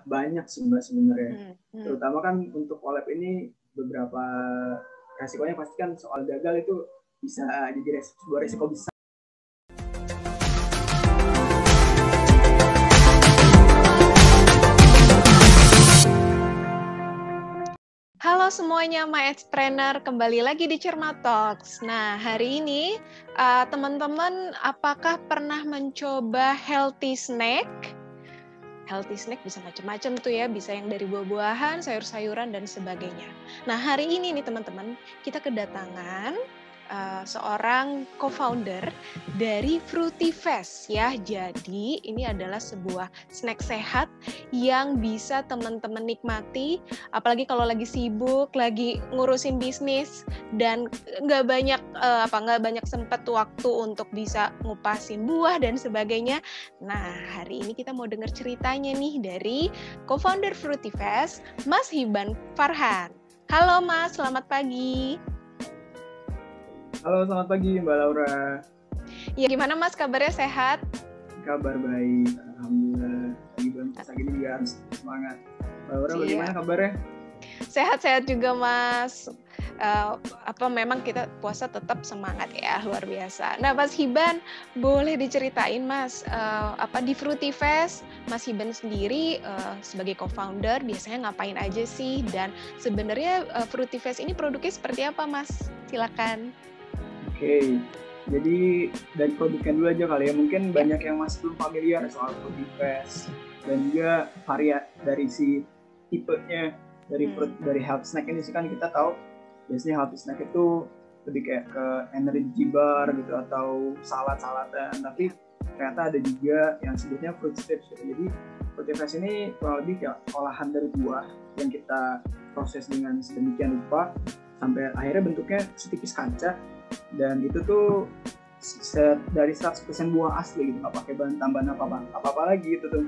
Banyak sih Mbak sebenarnya. Hmm. Terutama kan untuk collab ini beberapa resikonya pasti kan soal gagal itu bisa jadi sebuah resiko besar. Halo semuanya, My Entrepreneur, kembali lagi di Cermat Talks. Nah, hari ini teman-teman apakah pernah mencoba healthy snack? Healthy snack bisa macam-macam tuh ya, bisa yang dari buah-buahan, sayur-sayuran, dan sebagainya. Nah, hari ini nih teman-teman, kita kedatangan seorang co-founder dari Fruitifast ya. Jadi ini adalah sebuah snack sehat yang bisa teman-teman nikmati, apalagi kalau lagi sibuk, lagi ngurusin bisnis dan nggak banyak sempat waktu untuk bisa ngupasin buah dan sebagainya. Nah, hari ini kita mau dengar ceritanya nih dari co-founder Fruitifast, Mas Hiban Farhan. Halo Mas, selamat pagi. Halo, selamat pagi Mbak Laura. Ya, gimana Mas, kabarnya sehat? Kabar baik, alhamdulillah. Lagi bulan puasa gini juga harus semangat. Mbak Laura bagaimana kabarnya? Sehat-sehat juga Mas. Memang kita puasa tetap semangat ya, luar biasa. Nah, Mas Hiban, boleh diceritain Mas, di Fruitifast, Mas Hiban sendiri sebagai co-founder biasanya ngapain aja sih? Dan sebenarnya Fruitifast ini produknya seperti apa Mas? Silakan. Oke, jadi dari produknya dulu aja kali ya. Mungkin banyak yang masih belum familiar soal Fruitifast dan juga varian dari si tipenya dari health snack ini sih. Kan kita tahu biasanya health snack itu lebih kayak ke energy bar gitu atau salad-saladan, tapi ternyata ada juga yang sebutnya fruit strips gitu. Jadi Fruitifast ini kurang lebih kayak olahan dari buah yang kita proses dengan sedemikian rupa sampai akhirnya bentuknya setipis kaca, dan itu tuh dari 100% buah asli gitu, nggak pakai bahan tambahan apa-apa lagi gitu tuh.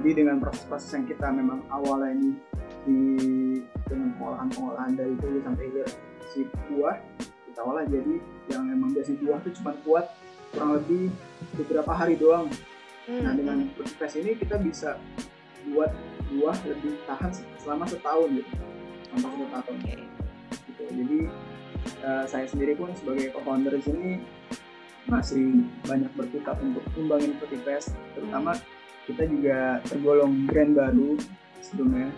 Jadi dengan proses-proses yang kita memang awalnya ini dengan pengolahan dari dulu sampai hilir si buah, kita olah jadi yang memang biasanya buah tuh cuma kuat kurang lebih beberapa hari doang. Nah, dengan Fruitifast ini kita bisa buat buah lebih tahan selama setahun gitu, sampai 1 tahun gitu. Jadi saya sendiri pun sebagai co-founder di sini masih banyak berkutat untuk kembangin Fruitifast, terutama kita juga tergolong brand baru sebelumnya.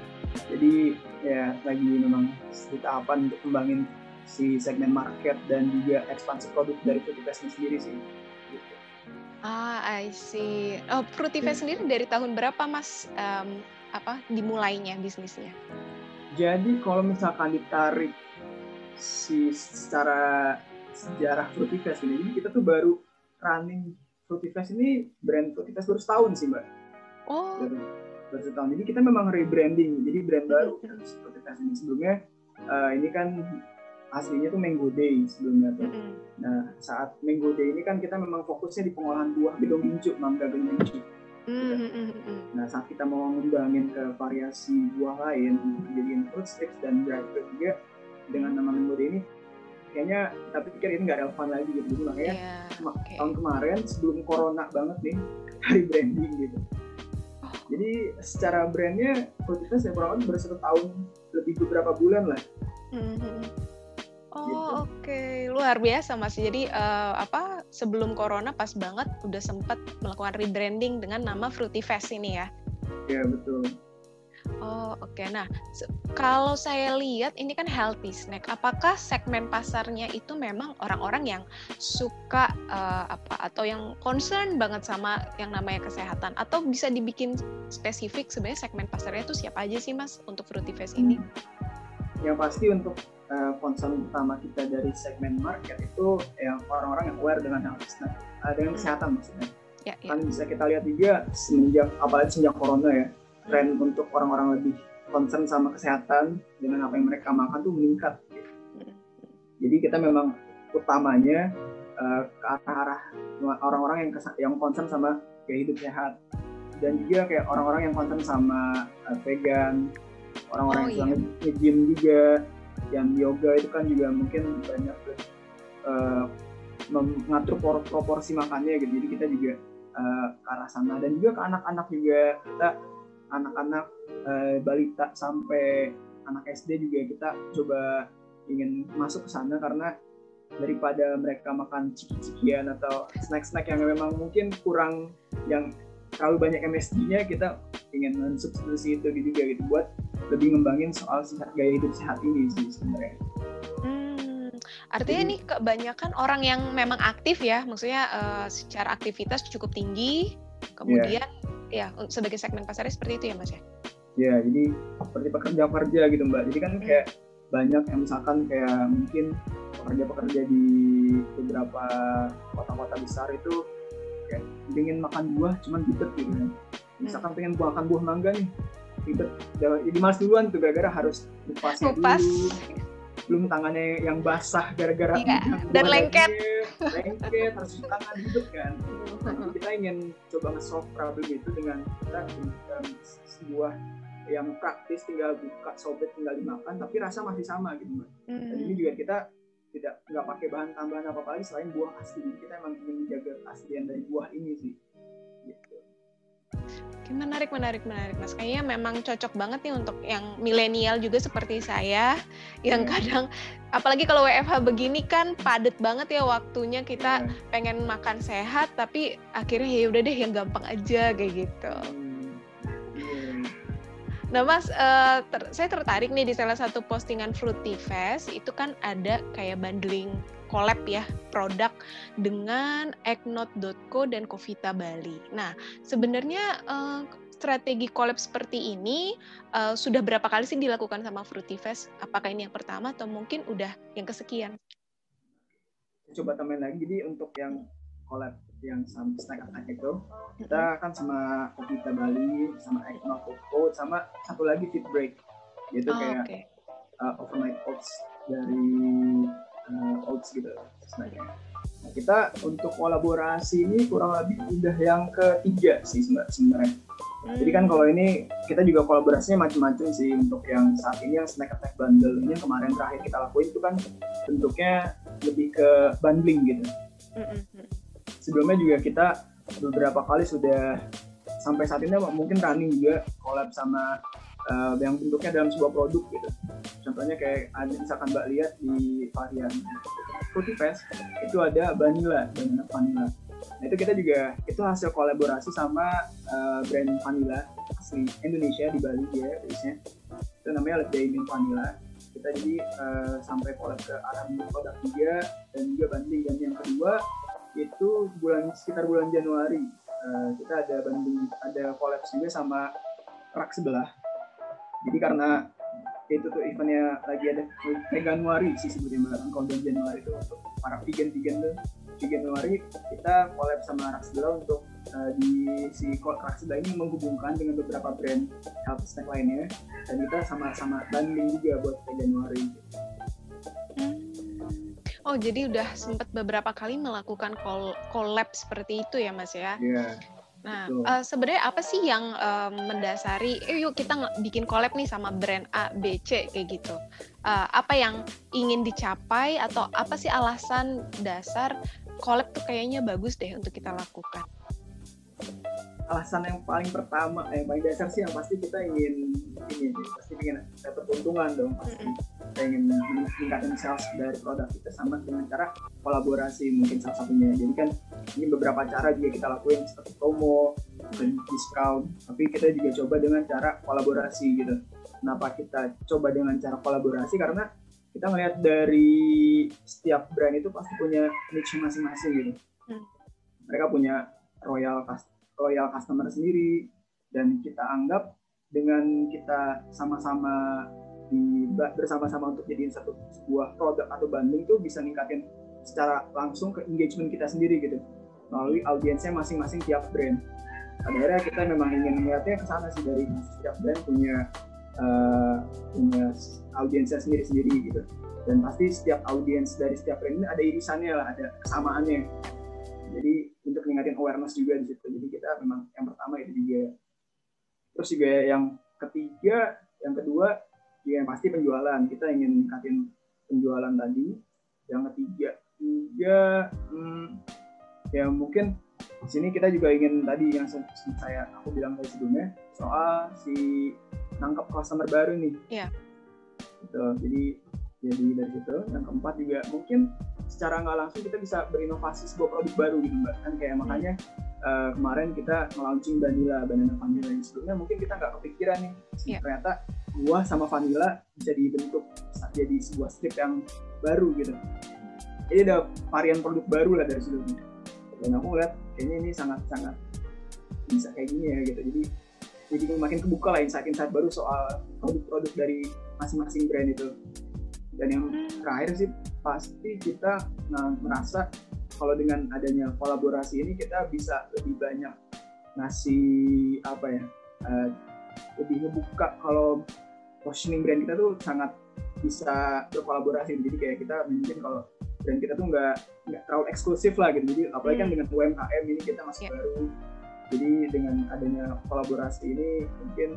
Jadi ya lagi memang di tahapan untuk kembangin si segmen market dan juga ekspansi produk dari Fruitifast ini sendiri sih. Gitu. I see. Fruitifast sendiri dari tahun berapa Mas dimulainya bisnisnya? Jadi kalau misalkan ditarik secara sejarah Fruitifast ini, jadi kita tuh baru running Fruitifast ini, brand Fruitifast baru setahun sih Mbak. Baru setahun. Jadi kita memang rebranding, jadi brand baru Fruitifast ini. Sebelumnya ini kan aslinya tuh Mango Day sebelumnya tuh. Nah, saat Mango Day ini kan kita memang fokusnya di pengolahan buah gedong gincu, mangga gedong gincu. Nah, saat kita mau ngembangin ke variasi buah lain, jadiin fruit strips dan dry fruit juga dengan nama Mango Day ini, kayaknya kita pikir ini nggak relevan lagi gitu. Jadi makanya tahun kemarin sebelum corona banget nih, hari branding gitu. Jadi secara brandnya Fruitifast ya kurang lebih baru 1 tahun lebih beberapa bulan lah. Oke. Luar biasa Mas. Jadi sebelum corona pas banget udah sempat melakukan rebranding dengan nama Fruitifast ini ya. Iya, betul. Oke. Nah, kalau saya lihat ini kan healthy snack. Apakah segmen pasarnya itu memang orang-orang yang suka atau yang concern banget sama yang namanya kesehatan, atau bisa dibikin spesifik sebenarnya segmen pasarnya itu siapa aja sih Mas untuk Fruitifast ini? Yang pasti untuk concern utama kita dari segmen market itu yang orang-orang yang aware dengan healthy snack, dengan kesehatan maksudnya. Kan bisa kita lihat juga apalagi sejak corona ya, tren untuk orang-orang lebih concern sama kesehatan dengan apa yang mereka makan tuh meningkat. Jadi kita memang utamanya ke arah orang-orang yang concern sama gaya hidup sehat, dan juga kayak orang-orang yang concern sama vegan, orang-orang yang nge-gym juga, yang yoga itu kan juga mungkin banyak mengatur proporsi makannya gitu. Jadi kita juga ke arah sana, dan juga ke anak-anak juga kita anak-anak balita sampai anak SD juga kita coba ingin masuk ke sana, karena daripada mereka makan ciki-cikian atau snack-snack yang memang mungkin kurang, yang terlalu banyak MSG-nya, kita ingin mensubstitusi itu juga gitu buat lebih ngembangin soal gaya hidup sehat ini sih sebenarnya. Artinya nih kebanyakan orang yang memang aktif ya, maksudnya secara aktivitas cukup tinggi, kemudian ya sebagai segmen pasarnya seperti itu ya Mas ya? Ya, jadi seperti pekerja-pekerja gitu Mbak. Jadi kan kayak banyak yang misalkan kayak mungkin pekerja-pekerja di beberapa kota-kota besar itu kayak ingin makan buah cuman ribet gitu kan. Misalkan pengen makan buah mangga nih, ribet. Jadi malas duluan tuh gara-gara harus kupasnya dulu. Belum tangannya yang basah gara-gara dan lengket harus cuci tangan ribet kan. Jadi kita ingin coba nge-solve problem itu dengan kita sebuah yang praktis, tinggal buka, sobek, tinggal dimakan, tapi rasa masih sama gitu Mbak. Dan ini juga kita nggak pakai bahan tambahan apa-apa lagi selain buah asli. Kita emang ingin menjaga keaslian dari buah ini sih. Gitu. Menarik Mas. Kayaknya memang cocok banget nih untuk yang milenial juga seperti saya, yang kadang, apalagi kalau WFH begini kan padat banget ya waktunya, kita pengen makan sehat, tapi akhirnya ya udah deh yang gampang aja kayak gitu. Nah Mas, saya tertarik nih di salah satu postingan Fruity Fest, itu kan ada kayak bundling collab ya, produk dengan Eggnote.co dan Covita Bali. Nah, sebenarnya strategi collab seperti ini sudah berapa kali sih dilakukan sama Fruity Fest? Apakah ini yang pertama atau mungkin udah yang kesekian? Coba tambahin lagi, jadi untuk yang collab yang sama snack attack itu, kita kan sama Covita Bali, sama Eggnote.co, sama satu lagi Fit Break, yaitu kayak overnight oats dari oats gitu snacknya. Nah, kita untuk kolaborasi ini kurang lebih udah yang ketiga sih sebenarnya. Jadi kan kalau ini kita juga kolaborasinya macam-macam sih. Untuk yang saat ini yang snack attack bundle ini yang kemarin terakhir kita lakuin itu kan bentuknya lebih ke bundling gitu. Sebelumnya juga kita beberapa kali sudah sampai saat ini mungkin running juga collab sama yang bentuknya dalam sebuah produk gitu. Contohnya kayak misalkan Mbak lihat di varian Fruity Fest itu ada banana vanilla. Nah itu kita juga itu hasil kolaborasi sama brand vanilla asli Indonesia di Bali dia biasanya. Itu namanya Le Diamond Vanilla. Kita jadi sampai collab ke arah produk juga dan juga bundling. Dan yang kedua itu sekitar bulan Januari kita ada collab juga sama rak sebelah. Jadi karena itu tuh eventnya lagi ada Januari sih sebetulnya Mbak. Kalau bulan Januari itu untuk para vegan tuh di Januari kita collab sama rak sebelah untuk di si rak sebelah ini menghubungkan dengan beberapa brand health snack lainnya, dan kita sama-sama bundling juga buat Januari. Oh, jadi udah sempat beberapa kali melakukan collab seperti itu ya, Mas ya? Iya. Nah, sebenarnya apa sih yang mendasari, yuk kita bikin collab nih sama brand A, B, C, kayak gitu. Apa yang ingin dicapai atau apa sih alasan dasar collab tuh kayaknya bagus deh untuk kita lakukan? Alasan yang paling pertama, yang paling dasar sih yang pasti kita ingin dapat keuntungan dong pasti. Kita ingin meningkatkan sales dari produk kita sama dengan cara kolaborasi mungkin salah satunya. Jadi kan ini beberapa cara juga kita lakuin seperti promo dan diskon, tapi kita juga coba dengan cara kolaborasi gitu. Kenapa kita coba dengan cara kolaborasi? Karena kita melihat dari setiap brand itu pasti punya niche masing-masing gitu. Mereka punya royal customer sendiri, dan kita anggap dengan kita sama-sama bersama-sama untuk jadiin sebuah produk atau bundling itu bisa ningkatin secara langsung ke engagement kita sendiri gitu melalui audiensnya masing-masing tiap brand. Pada akhirnya kita memang ingin melihatnya ke sana sih, dari setiap brand punya audiensnya sendiri-sendiri gitu, dan pasti setiap audiens dari setiap brand ini ada irisannya lah, ada kesamaannya. Jadi untuk meningkatin awareness juga di situ. Jadi kita memang yang pertama itu juga. Terus juga yang kedua juga yang pasti penjualan. Kita ingin meningkatin penjualan tadi. Yang ketiga juga ya mungkin di sini kita juga ingin tadi yang aku bilang tadi sebelumnya soal si nangkep customer baru nih. Iya. Gitu. Jadi dari situ yang keempat juga mungkin secara nggak langsung kita bisa berinovasi sebuah produk baru gitu Mbak. Kan kayak makanya kemarin kita nge-launching banana vanilla yang sebelumnya mungkin kita nggak kepikiran nih. Ternyata buah sama vanilla bisa dibentuk jadi sebuah strip yang baru gitu. Jadi ada varian produk baru lah dari situ. Dan aku lihat kayaknya ini sangat-sangat bisa kayak gini ya gitu. Jadi makin kebuka lah insight-insight baru soal produk-produk dari masing-masing brand itu. Dan yang terakhir sih pasti kita merasa kalau dengan adanya kolaborasi ini kita bisa lebih banyak ngasih lebih ngebuka kalau positioning brand kita tuh sangat bisa berkolaborasi. Jadi kayak kita mungkin kalau brand kita tuh nggak terlalu eksklusif lah gitu. Jadi apalagi kan dengan UMKM ini kita masih baru. Jadi dengan adanya kolaborasi ini mungkin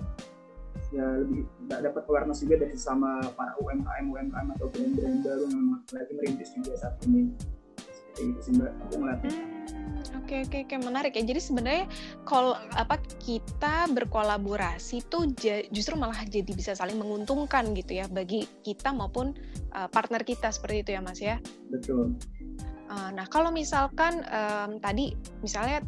ya lebih dapat awareness juga dari sama para UMKM atau brand-brand baru yang lagi merintis juga saat ini. Seperti itu sih Mbak, aku ngeliatnya. Oke, menarik ya. Jadi sebenarnya kita berkolaborasi tuh justru malah jadi bisa saling menguntungkan gitu ya bagi kita maupun partner kita, seperti itu ya Mas ya. Betul. Nah, kalau misalkan tadi misalnya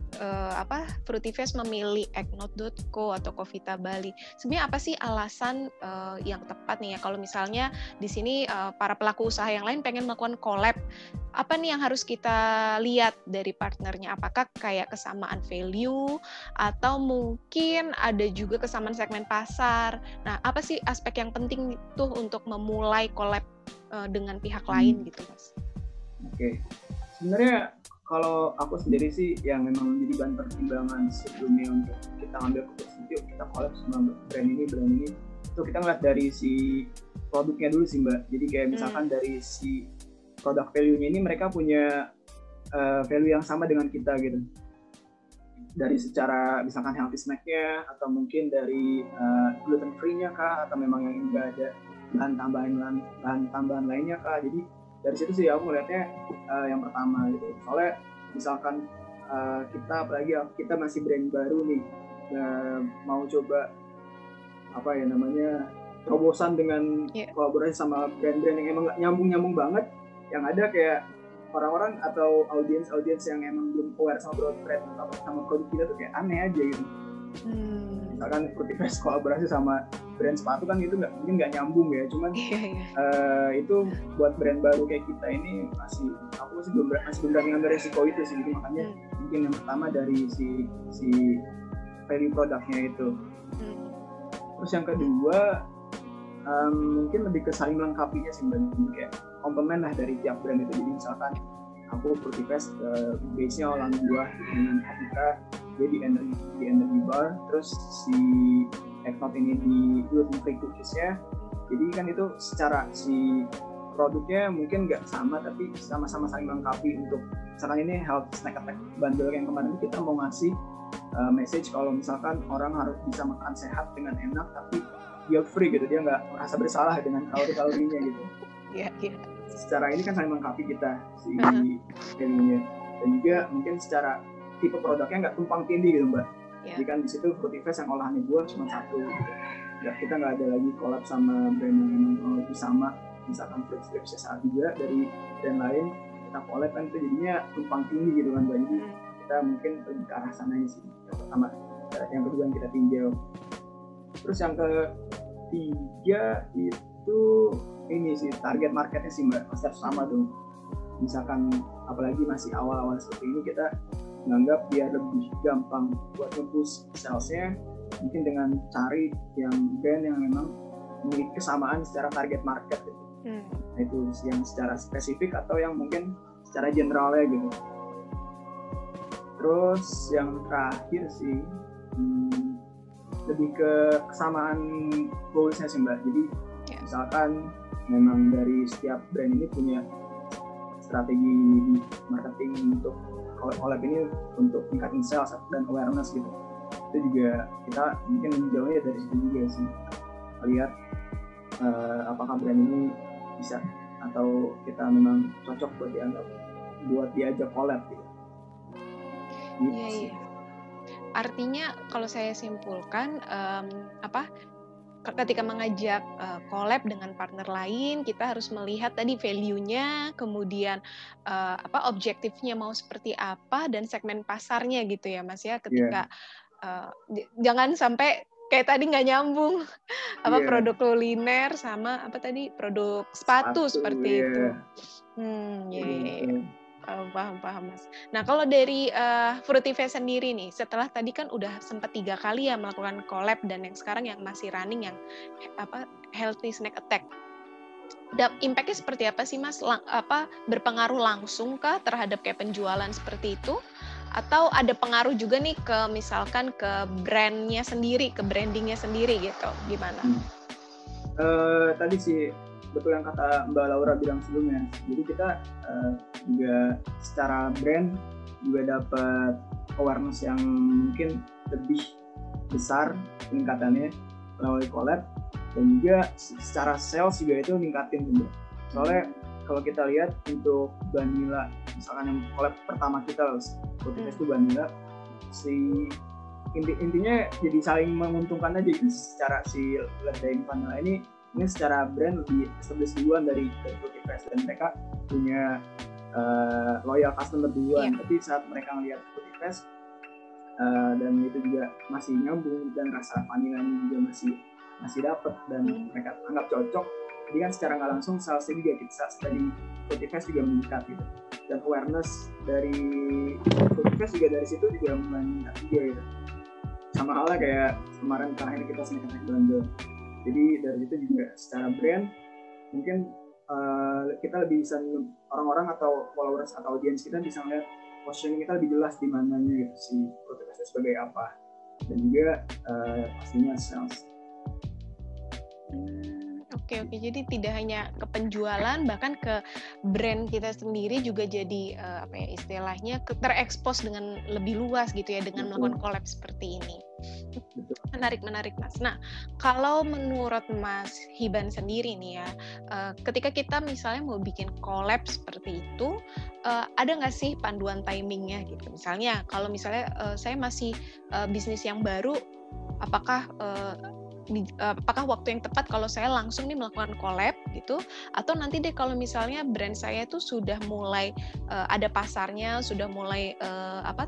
Fruitifast memilih Eggnot.co atau Covita Bali, sebenarnya apa sih alasan yang tepat nih ya kalau misalnya di sini para pelaku usaha yang lain pengen melakukan collab, apa nih yang harus kita lihat dari partnernya? Apakah kayak kesamaan value atau mungkin ada juga kesamaan segmen pasar? Nah, apa sih aspek yang penting tuh untuk memulai collab dengan pihak lain gitu, Mas? Oke. Sebenarnya kalau aku sendiri sih yang memang menjadi bahan pertimbangan sebelumnya untuk kita ambil keputusan yuk kita collab sama brand ini itu kita ngeliat dari si produknya dulu sih Mbak. Jadi kayak misalkan dari si produk value-nya ini mereka punya value yang sama dengan kita gitu. Dari secara misalkan healthy snack-nya atau mungkin dari gluten free-nya kah atau memang yang enggak ada bahan tambahan lainnya kah. Jadi dari situ sih aku melihatnya yang pertama gitu. Soalnya misalkan kita masih brand baru nih, mau coba terobosan dengan kolaborasi sama brand-brand yang emang nggak nyambung banget, yang ada kayak orang-orang atau audiens yang emang belum aware sama brand atau sama produk kita tuh kayak aneh aja gitu. Misalkan Fruitifast kolaborasi sama brand sepatu kan itu mungkin nggak nyambung ya, cuman itu buat brand baru kayak kita ini aku belum berani ngambil resiko itu sih. Jadi makanya mungkin yang pertama dari si value produknya itu. Terus yang kedua mungkin lebih ke saling melengkapinya sih, kayak komplement lah dari tiap brand itu. Jadi misalkan aku Fruitifast base-nya olahan buah dengan Covita, dia di energy bar, terus si Eggnot ini di gluten free cookies-nya. Jadi kan itu secara si produknya mungkin nggak sama tapi sama-sama saling melengkapi. Untuk misalkan ini health snack attack bundle yang kemarin kita mau ngasih message kalau misalkan orang harus bisa makan sehat dengan enak tapi guilt free gitu, dia nggak merasa bersalah dengan kalorinya gitu. Iya. Secara ini kan saling melengkapi kita si value-nya, dan juga mungkin secara tipe produknya nggak tumpang tindih gitu Mbak. Jadi kan di situ Fruitifast yang olahannya buah cuma satu gitu. Kita nggak ada lagi collab sama brand yang memang lebih sama, misalkan Fruitifast saat juga dari brand lain kita collab kan itu jadinya tumpang tindih gitu kan Mbak. Jadi kita mungkin lebih ke arah sana sih. Yang pertama, yang kedua yang kita tinjau. Terus yang ketiga itu ini sih target marketnya sih Mbak, pasti harus sama tuh. Misalkan apalagi masih awal-awal seperti ini, kita menganggap biar lebih gampang buat nge-boost sales-nya mungkin dengan cari yang brand yang memang memiliki kesamaan secara target market gitu. Nah, itu yang secara spesifik atau yang mungkin secara generalnya gitu. Terus yang terakhir sih lebih ke kesamaan goals-nya sih Mbak. Jadi misalkan memang dari setiap brand ini punya strategi marketing untuk collab ini untuk tingkatin sales dan awareness gitu. Itu juga kita mungkin menjauhnya dari situ juga sih, lihat apakah brand ini bisa atau kita memang cocok buat diajak collab gitu. Gitu Iya, sih. iya. Artinya kalau saya simpulkan ketika mengajak collab dengan partner lain, kita harus melihat tadi value-nya, kemudian objektifnya mau seperti apa dan segmen pasarnya gitu ya Mas ya. Iya, Ketika jangan sampai kayak tadi nggak nyambung iya, produk kuliner sama produk sepatu sepatu seperti ya, itu. kayak Ya. gitu. Paham Mas. Nah kalau dari Fruitify sendiri nih, setelah tadi kan udah sempat 3 kali ya melakukan collab dan yang sekarang yang masih running yang Healthy Snack Attack. Impact-nya seperti apa sih Mas? Berpengaruh langsung kah terhadap kayak penjualan seperti itu? Atau ada pengaruh juga nih ke misalkan ke brand-nya sendiri, ke branding-nya sendiri gitu, gimana? Tadi sih betul yang kata Mbak Laura bilang sebelumnya. Jadi kita juga secara brand juga dapat awareness yang mungkin lebih besar peningkatannya melalui collab, dan juga secara sales juga itu ningkatin juga. Soalnya kalau kita lihat untuk vanilla, misalkan yang collab pertama kita itu vanilla, intinya jadi saling menguntungkan aja gitu. Secara si Ledain Vanilla ini secara brand lebih established duluan dari Fruitify, dan mereka punya loyal customer duluan. Tapi saat mereka ngelihat Fruitify dan itu juga masih nyambung dan rasa vanilanya juga masih dapat dan mereka anggap cocok, jadi kan secara nggak langsung salesnya juga dari Fruitify juga meningkat gitu, dan awareness dari Fruitify juga dari situ juga mulai meningkat juga gitu. Sama halnya kayak kemarin terakhir kita snack attack bundle. Jadi dari itu juga secara brand mungkin kita lebih bisa, orang-orang atau followers atau audiens kita bisa melihat positioning kita lebih jelas di mananya gitu, si Fruitify sebagai apa, dan juga pastinya sales. Oke, jadi tidak hanya ke penjualan, bahkan ke brand kita sendiri juga jadi istilahnya terekspos dengan lebih luas gitu ya dengan melakukan collab seperti ini. Menarik Mas. Nah, kalau menurut Mas Hiban sendiri nih ya, ketika kita misalnya mau bikin collab seperti itu, ada nggak sih panduan timingnya gitu? Misalnya kalau misalnya saya masih bisnis yang baru, apakah waktu yang tepat kalau saya langsung nih melakukan collab gitu, atau nanti deh kalau misalnya brand saya itu sudah mulai ada pasarnya, sudah mulai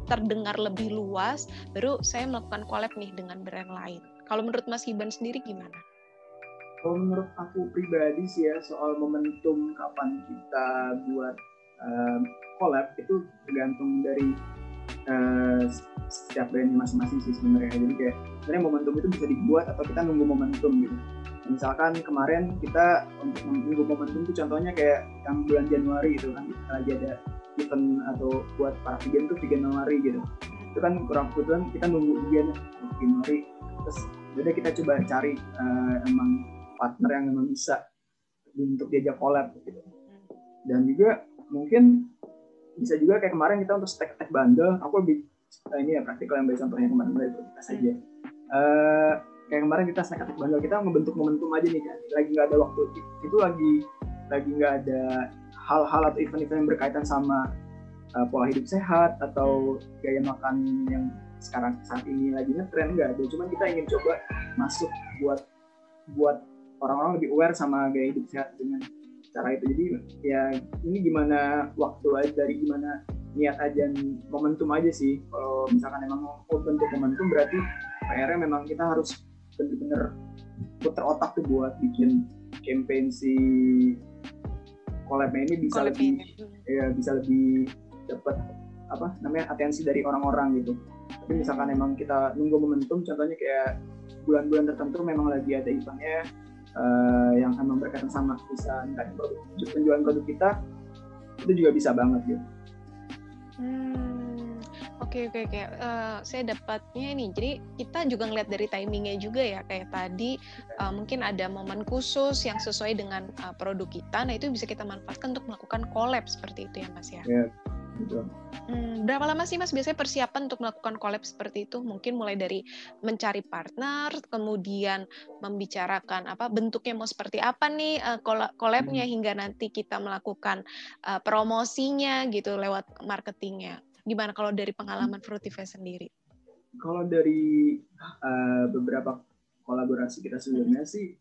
terdengar lebih luas, baru saya melakukan collab nih dengan brand lain. Kalau menurut Mas Hiban sendiri gimana? Kalau menurut aku pribadi sih ya, soal momentum kapan kita buat collab itu tergantung dari setiap brand masing-masing sih sebenarnya. Jadi kayak sebenarnya momentum itu bisa dibuat atau kita nunggu momentum gitu. Misalkan kemarin kita untuk menunggu momentum itu contohnya kayak yang bulan Januari gitu kan, kita lagi ada event atau buat para vegan tuh Vegan Januari gitu. Itu kan kurang kebetulan kita nunggu vegan Januari, terus udah kita coba cari emang partner yang memang bisa untuk diajak collab gitu. Dan juga mungkin bisa juga kayak kemarin kita untuk snack attack bundle, aku lebih ini ya praktikal yang contohnya kemarin dari kita saja. Kayak kemarin kita snack attack bundle, kita ngebentuk momentum aja nih kan, lagi nggak ada waktu itu, lagi nggak ada hal-hal atau event-event yang berkaitan sama pola hidup sehat atau gaya makan yang sekarang saat ini lagi ngetren, nggak ada. Cuman kita ingin coba masuk buat orang-orang lebih aware sama gaya hidup sehat dengan cara itu. Jadi ya ini gimana waktu aja, dari gimana niat aja, momentum aja sih. Kalau misalkan emang mau bentuk momentum, berarti PR-nya memang kita harus benar-benar putar otak tuh buat bikin campaign si collab-nya ini bisa lebih dapat atensi dari orang-orang gitu. Tapi misalkan emang kita nunggu momentum, contohnya kayak bulan-bulan tertentu memang lagi ada eventnya yang emang berkaitan sama bisa penjualan produk kita, itu juga bisa banget gitu. Oke. Saya dapatnya ini. Jadi kita juga ngeliat dari timingnya juga ya. Kayak tadi mungkin ada momen khusus yang sesuai dengan produk kita. Nah itu bisa kita manfaatkan untuk melakukan collab seperti itu ya Mas ya. Ya, betul. Berapa lama sih Mas biasanya persiapan untuk melakukan collab seperti itu? Mungkin mulai dari mencari partner, kemudian membicarakan bentuknya mau seperti apa nih collabnya, hingga nanti kita melakukan promosinya gitu lewat marketingnya. Gimana kalau dari pengalaman Fruitify sendiri? Kalau dari beberapa kolaborasi kita sebelumnya sih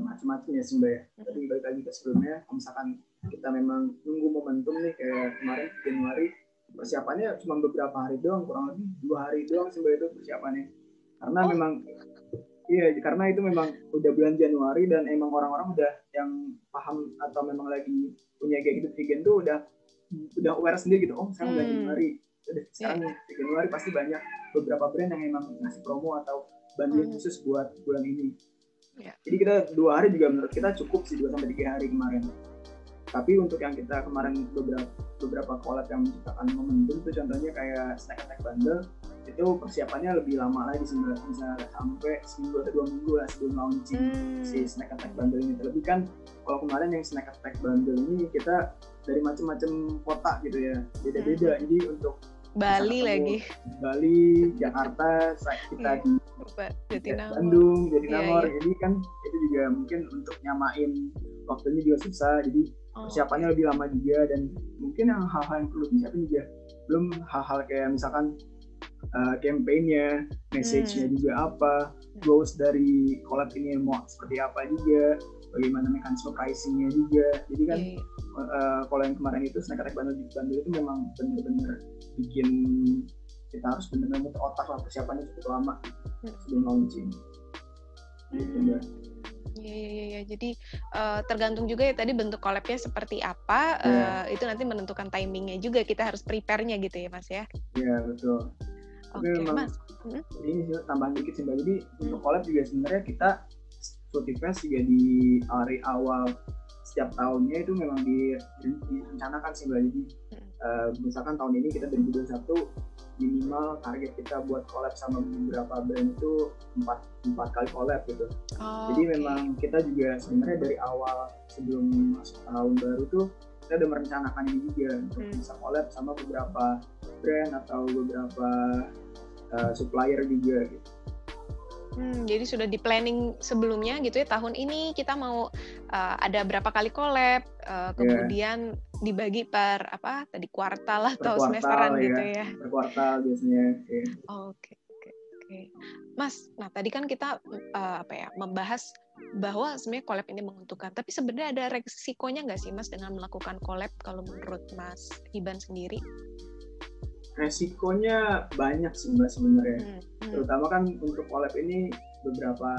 macam-macam ya Mbak ya. Tapi balik lagi ke sebelumnya, kalau misalkan kita memang nunggu momentum nih kayak kemarin Januari, persiapannya cuma beberapa hari doang, kurang lebih 2 hari doang sih Mbak itu persiapannya. Karena memang karena itu memang udah bulan Januari dan emang orang-orang udah yang paham atau memang lagi punya gaya hidup vegan tuh udah aware sendiri gitu. Oh sekarang udah Januari, sekarang Januari pasti banyak beberapa brand yang emang ngasih promo atau bundle khusus buat bulan ini. Jadi kita 2 hari juga menurut kita cukup sih, 2-3 hari kemarin. Tapi untuk yang kita kemarin beberapa collab yang menciptakan momentum itu contohnya kayak Snack Attack Bundle, itu persiapannya lebih lama lagi sih, bisa sampai seminggu atau 2 minggu lah sebelum launching si Snack Attack Bundle ini. Terlebih kan kalau kemarin yang Snack Attack Bundle ini kita dari macam-macam kota gitu ya, beda-beda. Jadi untuk Bali lagi, Bali, Jakarta, kita di Bandung, Jatinangor. Jadi kan itu juga mungkin untuk nyamain waktunya juga susah. Jadi persiapannya lebih lama juga, dan mungkin yang hal-hal yang perlu disiapin juga belum hal-hal kayak misalkan campaign-nya, message-nya juga apa, goals dari collab ini mau seperti apa juga, bagaimana mekanisme pricing-nya juga. Jadi kan kalau yang kemarin itu Snack Attack Bundle itu memang benar-benar bikin kita harus benar-benar muter otak lah, persiapannya cukup lama sebelum launching. Iya. Jadi tergantung juga ya tadi bentuk collab-nya seperti apa, itu nanti menentukan timingnya juga, kita harus prepare-nya gitu ya Mas ya. Iya betul. Oke Mas. Ini tambahan dikit sih Mbak. Jadi untuk collab juga sebenarnya kita Fruitify juga di hari awal setiap tahunnya itu memang direncanakan sih Mbak. Jadi misalkan tahun ini kita 2021 minimal target kita buat collab sama beberapa brand itu 4 kali collab gitu. Jadi memang kita juga sebenarnya dari awal sebelum masuk tahun baru tuh kita udah merencanakan ini juga untuk bisa collab sama beberapa brand atau beberapa supplier juga gitu. Jadi sudah di planning sebelumnya gitu ya, tahun ini kita mau ada berapa kali collab, kemudian dibagi per kuartal atau semesteran gitu ya. Per kuartal biasanya. Oke. Mas, nah tadi kan kita membahas bahwa sebenarnya collab ini menguntungkan, tapi sebenarnya ada resikonya nggak sih Mas dengan melakukan collab kalau menurut Mas Iban sendiri? Resikonya banyak sih Mbak sebenarnya. Terutama kan untuk collab ini beberapa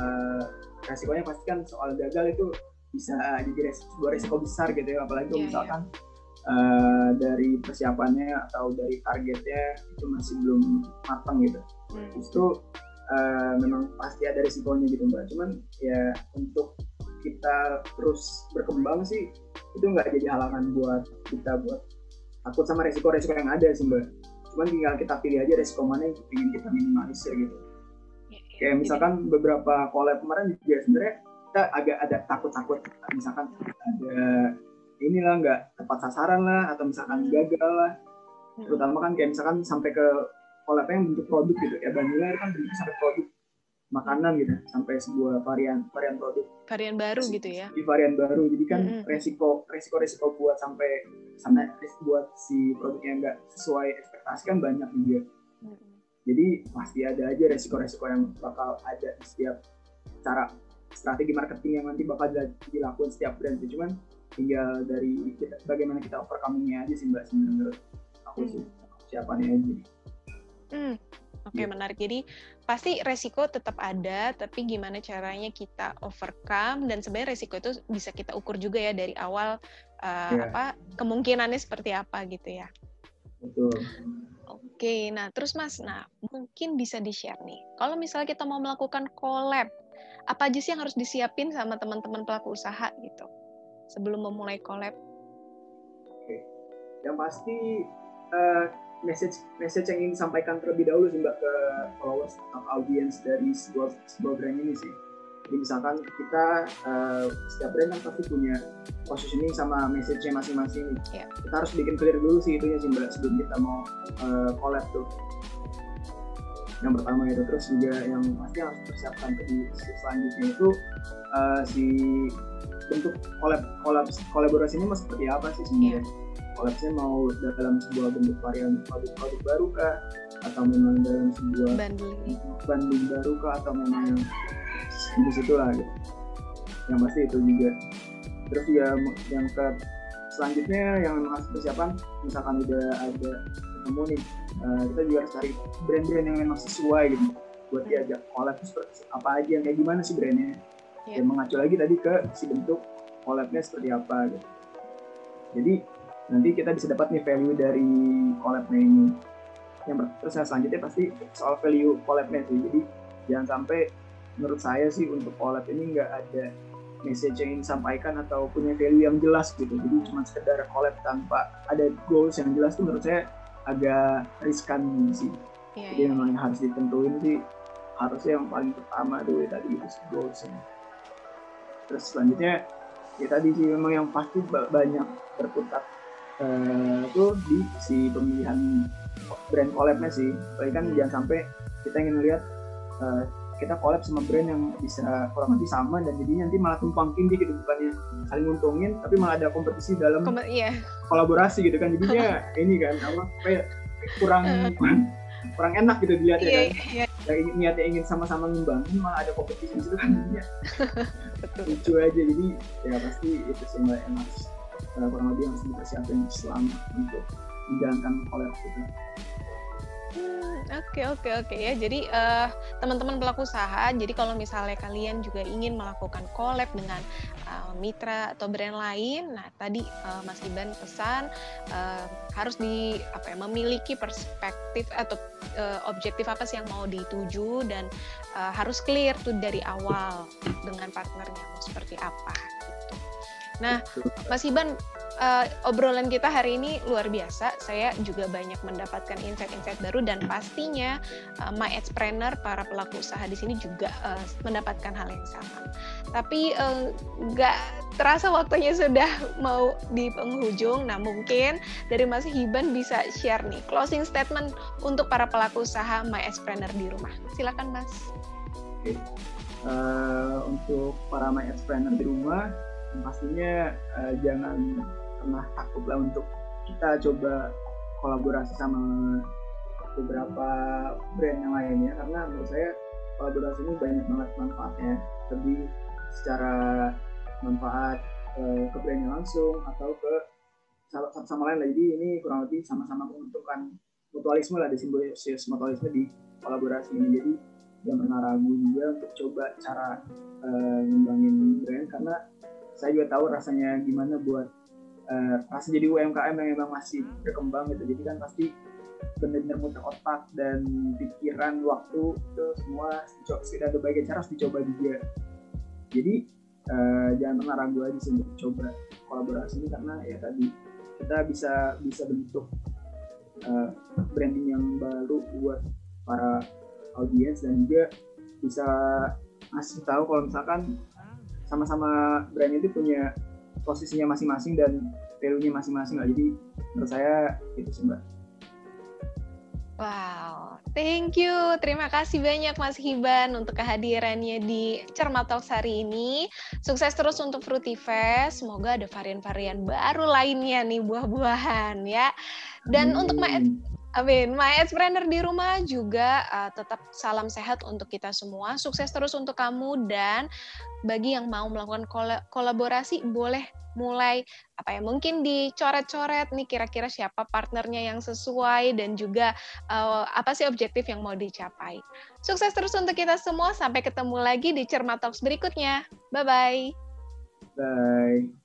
resikonya pasti kan soal gagal itu bisa jadi sebuah resiko besar gitu ya, apalagi misalkan dari persiapannya atau dari targetnya itu masih belum matang gitu. Justru memang pasti ada resikonya gitu Mbak. Cuman ya untuk kita terus berkembang sih itu nggak jadi halangan buat kita buat takut sama resiko-resiko yang ada sih Mbak. Cuman tinggal kita pilih aja resiko mana yang ingin kita minimalisir gitu. Kayak misalkan beberapa collab kemarin juga sebenarnya kita agak ada takut-takut, misalkan ada inilah nggak tepat sasaran lah, atau misalkan gagal lah. Terutama kan kayak misalkan sampai ke collab yang bentuk produk gitu, kayak Vanilla kan bentuk sampai produk makanan gitu, sampai sebuah varian produk. Varian baru gitu ya. Di varian baru, jadi kan resiko buat sampai buat si produknya nggak sesuai ekspektasi kan banyak juga. Jadi pasti ada aja resiko-resiko yang bakal ada di setiap cara strategi marketing yang nanti bakal dilakukan setiap brand. Cuman tinggal dari bagaimana kita overcoming-nya aja sih Mbak, menurut aku sih siapanya aja. Oke, menarik. Jadi pasti resiko tetap ada, tapi gimana caranya kita overcome, dan sebenarnya resiko itu bisa kita ukur juga ya dari awal kemungkinannya seperti apa gitu ya. Betul. Oke, nah terus Mas, mungkin bisa di-share nih, kalau misalnya kita mau melakukan collab, apa aja sih yang harus disiapin sama teman-teman pelaku usaha gitu sebelum memulai collab? Oke, yang pasti message yang ingin disampaikan terlebih dahulu sih Mbak ke followers atau audience dari sebuah brand ini sih. Jadi misalkan kita setiap brand kan pasti punya positioning sama message-nya masing-masing. Kita harus bikin clear dulu sih itunya sih Mbak sebelum kita mau collab tuh. Yang pertama itu, terus juga yang pasti harus persiapkan ke selanjutnya itu si bentuk kolaborasi ini mau seperti apa sih sebenarnya. collabnya mau dalam sebuah bentuk varian produk baru kah, atau memang dalam sebuah bundling baru kah, atau memang yang di situ lah gitu. Yang pasti itu juga. Terus juga yang selanjutnya yang memang harus persiapan, misalkan udah ada ketemu nih, kita juga harus cari brand-brand yang memang sesuai gitu buat diajak collab. Seperti apa aja, yang kayak gimana sih brandnya, dan mengacu lagi tadi ke si bentuk collabnya seperti apa gitu. Jadi nanti kita bisa dapat nih value dari collabnya ini. Terus yang selanjutnya pasti soal value collabnya sih. Jadi jangan sampai, menurut saya sih, untuk collab ini nggak ada message yang ingin disampaikan atau punya value yang jelas gitu. Jadi cuma sekedar collab tanpa ada goals yang jelas tuh menurut saya agak riskan sih. Jadi memang yang harus ditentuin sih, harusnya yang paling pertama dulu tadi itu goalsnya. Terus selanjutnya ya tadi sih memang yang pasti banyak berputar itu di si pemilihan brand collabnya sih. Apalagi kan jangan sampai kita ingin melihat kita collab sama brand yang bisa kurang lebih sama, dan jadi nanti malah tumpang tindih gitu, bukannya saling nguntungin tapi malah ada kompetisi dalam kolaborasi gitu kan. Jadinya ini kan kayak kurang enak gitu dilihatnya kan. Niatnya ingin sama-sama ngembangin malah ada kompetisi di situ kan, jadinya lucu aja. Jadi ya pasti itu sih yang harus kurang lebih harus dipersiapkan selama untuk menjalankan collab gitu. Oke ya. Jadi teman-teman pelaku usaha, jadi kalau misalnya kalian juga ingin melakukan collab dengan mitra atau brand lain, nah tadi Mas Iban pesan harus memiliki perspektif atau objektif apa sih yang mau dituju, dan harus clear tuh dari awal dengan partnernya mau seperti apa gitu. Nah, Mas Iban, obrolan kita hari ini luar biasa. Saya juga banyak mendapatkan insight-insight baru, dan pastinya My Edgepreneur, para pelaku usaha di sini juga mendapatkan hal yang sama. Tapi nggak terasa waktunya sudah mau di penghujung. Nah, mungkin dari Mas Iban bisa share nih closing statement untuk para pelaku usaha My Edgepreneur di rumah. Silakan, Mas. Oke. Untuk para My Edgepreneur di rumah, pastinya jangan pernah takut lah untuk kita coba kolaborasi sama beberapa brand yang lainnya, karena menurut saya kolaborasi ini banyak banget manfaatnya, lebih secara manfaat ke brandnya langsung atau ke satu sama lain lah. Jadi ini kurang lebih sama-sama menguntungkan, mutualisme lah, simbiosis mutualisme di kolaborasi ini. Jadi jangan pernah ragu juga untuk coba cara ngembangin brand, karena saya juga tahu rasanya gimana buat rasa jadi UMKM yang memang masih berkembang gitu. Jadi kan pasti benar-benar muter otak dan pikiran, waktu itu semua sudah berbagai cara harus dicoba juga. Jadi jangan pernah ragu aja sih untuk coba kolaborasi ini, karena ya tadi kita bisa bentuk branding yang baru buat para audiens, dan juga bisa ngasih tahu kalau misalkan sama-sama brand itu punya posisinya masing-masing dan value-nya masing-masing lah. Jadi menurut saya itu sih, Mbak. Wow, thank you. Terima kasih banyak Mas Iban untuk kehadirannya di Cermat Talks hari ini. Sukses terus untuk Fruitifest. Semoga ada varian-varian baru lainnya nih, buah-buahan ya. Dan untuk My Edgepreneur di rumah juga tetap salam sehat untuk kita semua. Sukses terus untuk kamu, dan bagi yang mau melakukan kolaborasi boleh mulai mungkin dicoret-coret nih kira-kira siapa partnernya yang sesuai, dan juga apa sih objektif yang mau dicapai. Sukses terus untuk kita semua. Sampai ketemu lagi di Cermat Talks berikutnya. Bye-bye. Bye.